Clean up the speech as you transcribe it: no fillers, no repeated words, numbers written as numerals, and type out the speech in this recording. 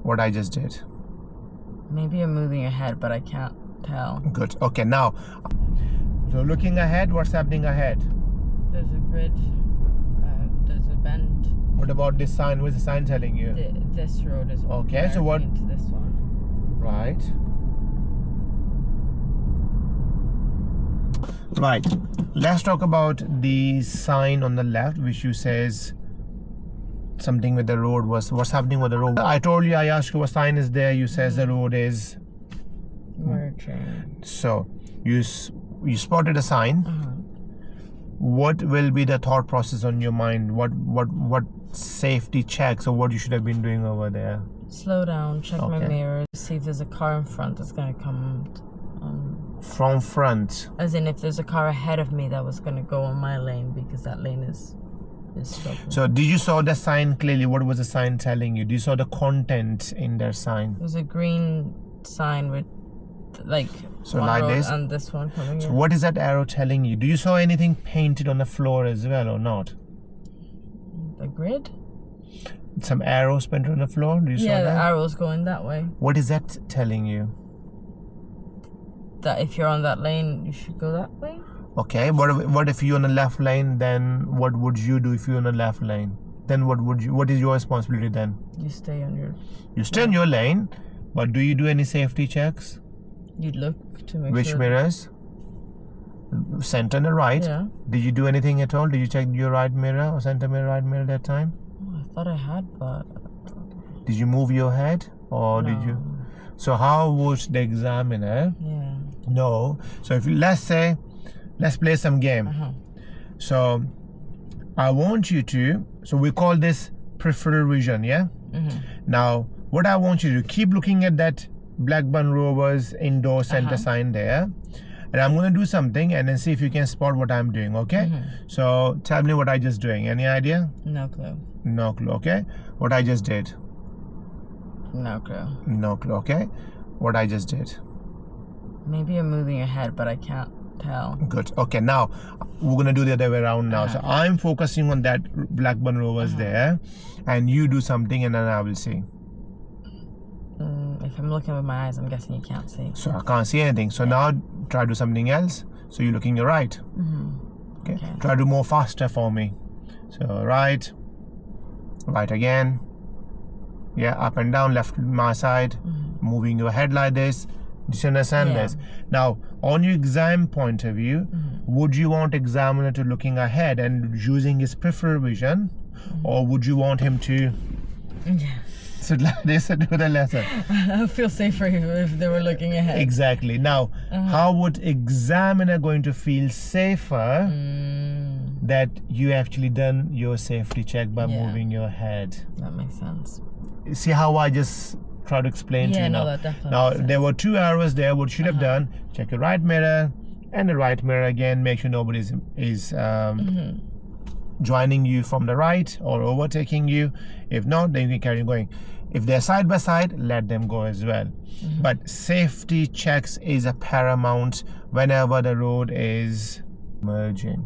what I just did? Maybe you're moving ahead, but I can't tell. Good. Okay, now, so looking ahead, what's happening ahead? There's a grid. There's a bend. What about this sign? What's the sign telling you? This road is Okay, so what? into this one. Right. Right. Let's talk about the sign on the left, which you says something with the road. What's happening with the road? I told you, I asked you what sign is there. You says the road is merging. So you spotted a sign. What will be the thought process on your mind? What safety checks or what you should have been doing over there? Slow down, check my mirrors, see if there's a car in front that's gonna come from front. As in, if there's a car ahead of me that was gonna go on my lane, because that lane is stopped. So did you saw the sign clearly? What was the sign telling you? Did you saw the content in that sign? There's a green sign with like so one like road this, and this one coming so in. what is that arrow telling you? Do you saw anything painted on the floor as well or not? The grid? Some arrows painted on the floor? Do you saw Yeah, that? the arrow's going that way. What is that telling you? That if you're on that lane, you should go that way. Okay, what if you're on the left lane? Then what would you do if you're on the left lane? Then what is your responsibility then? You stay on your... You stay on your lane, but do you do any safety checks? You'd look to make Which sure... mirrors? Center and the right? Yeah. Did you do anything at all? Did you check your right mirror or center mirror, right mirror that time? Oh, I thought I had, but... Did you move your head or No. did you? So how would the examiner know? So if let's say, let's play some game. So I want you to, so we call this peripheral vision, yeah? Now, what I want you to do, keep looking at that Blackburn Rovers indoor center sign there. And I'm going to do something and then see if you can spot what I'm doing, okay? So tell me what I just doing. Any idea? No clue. No clue, okay? What I just did. No clue. No clue, okay? What I just did. Maybe you're moving ahead, but I can't tell. Good. Okay, now we're gonna do the other way around now. So I'm focusing on that Blackburn Rovers there, and you do something, and then I will see. If I'm looking with my eyes, I'm guessing you can't see. So I can't see anything. So now try to do something else. So you're looking your right. Okay. Try to do more faster for me. So right again. Yeah, up and down, left my side, moving your head like this. Do you understand this? Now, on your exam point of view, would you want examiner to looking ahead and using his peripheral vision, or would you want him to sit like this and do the lesson? I feel safer if they were looking ahead. Exactly. Now, how would examiner going to feel safer that you actually done your safety check by moving your head? That makes sense. See how I just try to explain to you now? That definitely now makes sense. there were two arrows there. What you should have done, check your right mirror and the right mirror again, make sure nobody is joining you from the right or overtaking you. If not, then you can carry on going. If they're side by side, let them go as well. But safety checks is a paramount whenever the road is merging.